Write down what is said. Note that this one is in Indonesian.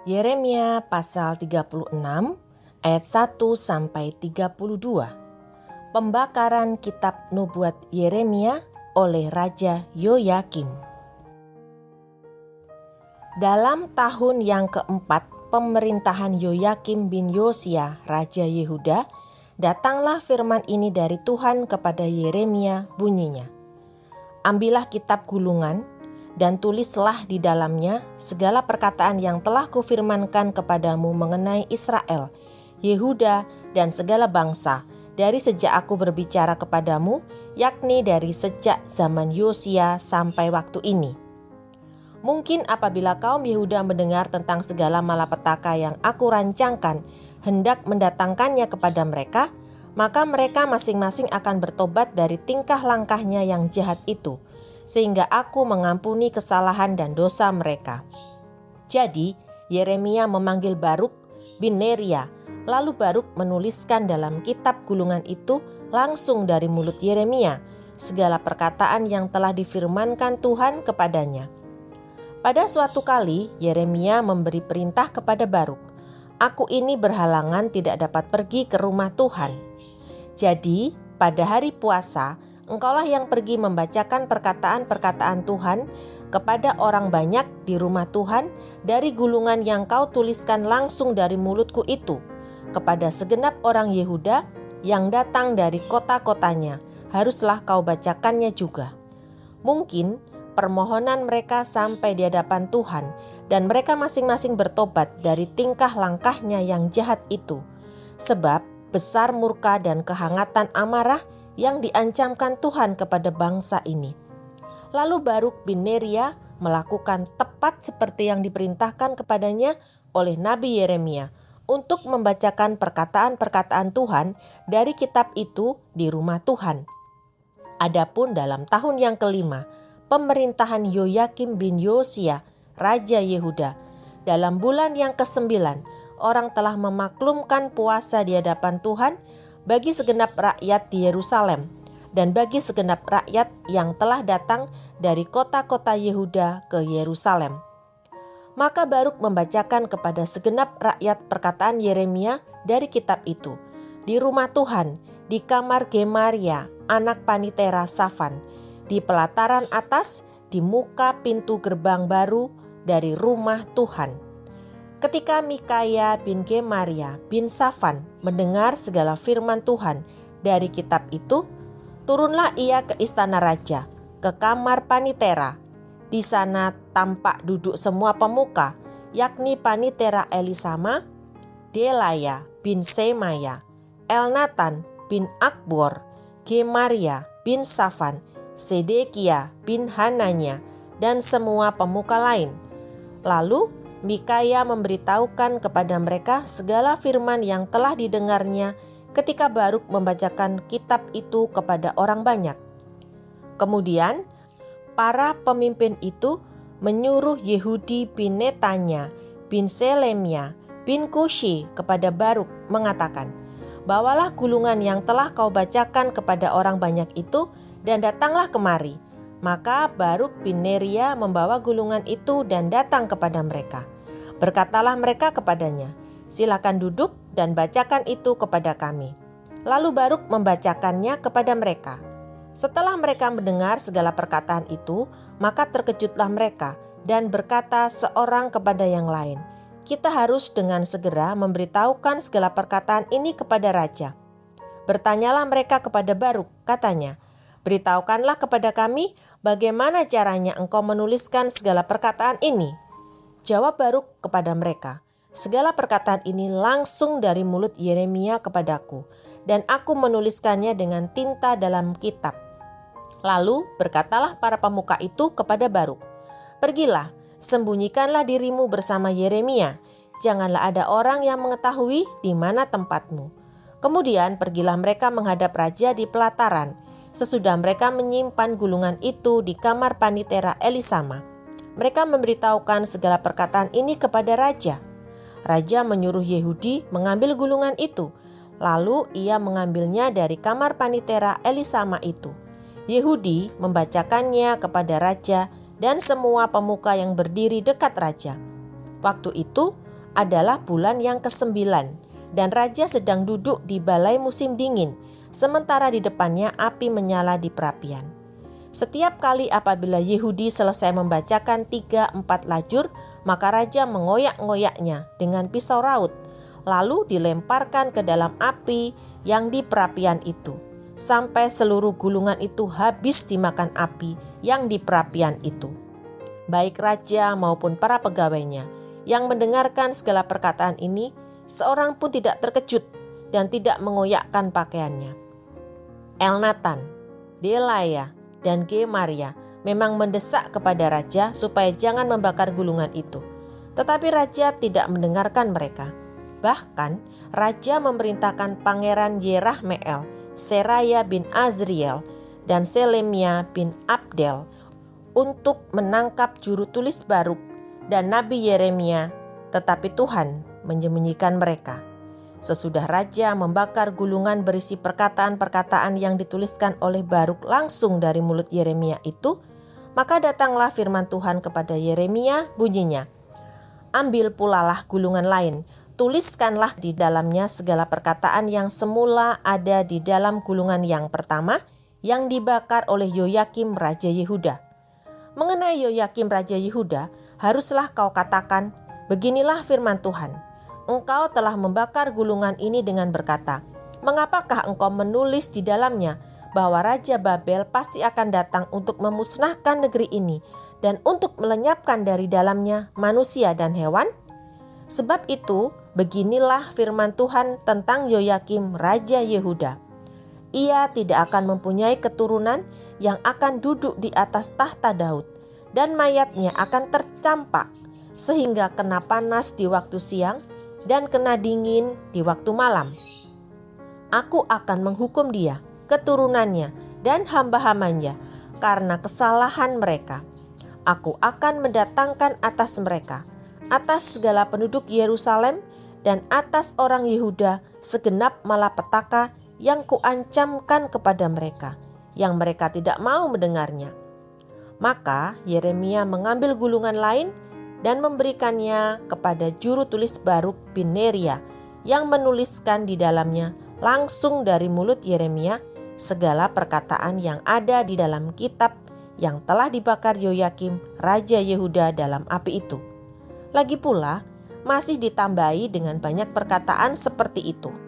Yeremia pasal 36 ayat 1 sampai 32. Pembakaran kitab nubuat Yeremia oleh Raja Yoyakim. Dalam tahun yang keempat pemerintahan Yoyakim bin Yosia, Raja Yehuda, datanglah firman ini dari Tuhan kepada Yeremia, bunyinya, "Ambillah kitab gulungan dan tulislah di dalamnya segala perkataan yang telah kufirmankan kepadamu mengenai Israel, Yehuda, dan segala bangsa, dari sejak aku berbicara kepadamu, yakni dari sejak zaman Yosia sampai waktu ini. Mungkin apabila kaum Yehuda mendengar tentang segala malapetaka yang aku rancangkan, hendak mendatangkannya kepada mereka, maka mereka masing-masing akan bertobat dari tingkah langkahnya yang jahat itu, sehingga aku mengampuni kesalahan dan dosa mereka." Jadi Yeremia memanggil Baruk bin Neria, lalu Baruk menuliskan dalam kitab gulungan itu langsung dari mulut Yeremia segala perkataan yang telah difirmankan Tuhan kepadanya. Pada suatu kali Yeremia memberi perintah kepada Baruk, "Aku ini berhalangan tidak dapat pergi ke rumah Tuhan. Jadi pada hari puasa engkaulah yang pergi membacakan perkataan-perkataan Tuhan kepada orang banyak di rumah Tuhan dari gulungan yang kau tuliskan langsung dari mulutku itu, kepada segenap orang Yehuda yang datang dari kota-kotanya, haruslah kau bacakannya juga. Mungkin permohonan mereka sampai di hadapan Tuhan dan mereka masing-masing bertobat dari tingkah langkahnya yang jahat itu, sebab besar murka dan kehangatan amarah yang diancamkan Tuhan kepada bangsa ini." Lalu Baruk bin Neria melakukan tepat seperti yang diperintahkan kepadanya oleh Nabi Yeremia untuk membacakan perkataan-perkataan Tuhan dari kitab itu di rumah Tuhan. Adapun dalam tahun yang kelima pemerintahan Yoyakim bin Yosia, Raja Yehuda, dalam bulan yang ke-9 orang telah memaklumkan puasa di hadapan Tuhan bagi segenap rakyat di Yerusalem dan bagi segenap rakyat yang telah datang dari kota-kota Yehuda ke Yerusalem. Maka Baruk membacakan kepada segenap rakyat perkataan Yeremia dari kitab itu di rumah Tuhan, di kamar Gemaria anak Panitera Safan, di pelataran atas, di muka pintu gerbang baru dari rumah Tuhan. Ketika Mikaya bin Gemaria bin Safan mendengar segala firman Tuhan dari kitab itu, turunlah ia ke istana raja, ke kamar Panitera. Di sana tampak duduk semua pemuka, yakni Panitera Elisama, Delaya bin Semaya, Elnatan bin Akbor, Gemaria bin Safan, Sedekia bin Hananya, dan semua pemuka lain. Lalu Mikaya memberitahukan kepada mereka segala firman yang telah didengarnya ketika Baruk membacakan kitab itu kepada orang banyak. Kemudian para pemimpin itu menyuruh Yehudi bin Netanya bin Selemia bin Kushi kepada Baruk mengatakan, "Bawalah gulungan yang telah kau bacakan kepada orang banyak itu dan datanglah kemari." Maka Baruk bin Neria membawa gulungan itu dan datang kepada mereka. Berkatalah mereka kepadanya, "Silakan duduk dan bacakan itu kepada kami." Lalu Baruk membacakannya kepada mereka. Setelah mereka mendengar segala perkataan itu, maka terkejutlah mereka dan berkata seorang kepada yang lain, "Kita harus dengan segera memberitahukan segala perkataan ini kepada raja." Bertanyalah mereka kepada Baruk, katanya, "Beritahukanlah kepada kami bagaimana caranya engkau menuliskan segala perkataan ini." Jawab Baruk kepada mereka, "Segala perkataan ini langsung dari mulut Yeremia kepadaku, dan aku menuliskannya dengan tinta dalam kitab." Lalu berkatalah para pemuka itu kepada Baruk, "Pergilah, sembunyikanlah dirimu bersama Yeremia. Janganlah ada orang yang mengetahui di mana tempatmu." Kemudian pergilah mereka menghadap raja di pelataran. Sesudah mereka menyimpan gulungan itu di kamar Panitera Elisama, mereka memberitahukan segala perkataan ini kepada raja. Raja menyuruh Yehudi mengambil gulungan itu, lalu ia mengambilnya dari kamar Panitera Elisama itu. Yehudi membacakannya kepada raja dan semua pemuka yang berdiri dekat raja. Waktu itu adalah bulan yang ke-9 dan raja sedang duduk di balai musim dingin, sementara di depannya api menyala di perapian. Setiap kali apabila Yehudi selesai membacakan 3-4 lajur, maka raja mengoyak-ngoyaknya dengan pisau raut, lalu dilemparkan ke dalam api yang di perapian itu, sampai seluruh gulungan itu habis dimakan api yang di perapian itu. Baik raja maupun para pegawainya yang mendengarkan segala perkataan ini, seorang pun tidak terkejut dan tidak mengoyakkan pakaiannya. Elnatan, Delaya, dan Gemaria memang mendesak kepada raja supaya jangan membakar gulungan itu. Tetapi raja tidak mendengarkan mereka. Bahkan raja memerintahkan Pangeran Yerahmeel, Seraya bin Azriel, dan Selemia bin Abdel untuk menangkap juru tulis Baruk dan Nabi Yeremia, tetapi Tuhan menyembunyikan mereka. Sesudah raja membakar gulungan berisi perkataan-perkataan yang dituliskan oleh Baruk langsung dari mulut Yeremia itu, maka datanglah firman Tuhan kepada Yeremia, bunyinya, "Ambil pulalah gulungan lain, tuliskanlah di dalamnya segala perkataan yang semula ada di dalam gulungan yang pertama yang dibakar oleh Yoyakim Raja Yehuda. Mengenai Yoyakim Raja Yehuda, haruslah kau katakan, beginilah firman Tuhan. Engkau telah membakar gulungan ini dengan berkata, mengapakah engkau menulis di dalamnya bahwa Raja Babel pasti akan datang untuk memusnahkan negeri ini dan untuk melenyapkan dari dalamnya manusia dan hewan? Sebab itu, beginilah firman Tuhan tentang Yoyakim Raja Yehuda. Ia tidak akan mempunyai keturunan yang akan duduk di atas tahta Daud, dan mayatnya akan tercampak, sehingga kena panas di waktu siang dan kena dingin di waktu malam. Aku akan menghukum dia, keturunannya, dan hamba-hambanya karena kesalahan mereka. Aku akan mendatangkan atas mereka, atas segala penduduk Yerusalem, dan atas orang Yehuda segenap malapetaka yang kuancamkan kepada mereka, yang mereka tidak mau mendengarnya." Maka Yeremia mengambil gulungan lain dan memberikannya kepada juru tulis Baruk bin Neria yang menuliskan di dalamnya langsung dari mulut Yeremia segala perkataan yang ada di dalam kitab yang telah dibakar Yoyakim Raja Yehuda dalam api itu. Lagi pula masih ditambahi dengan banyak perkataan seperti itu.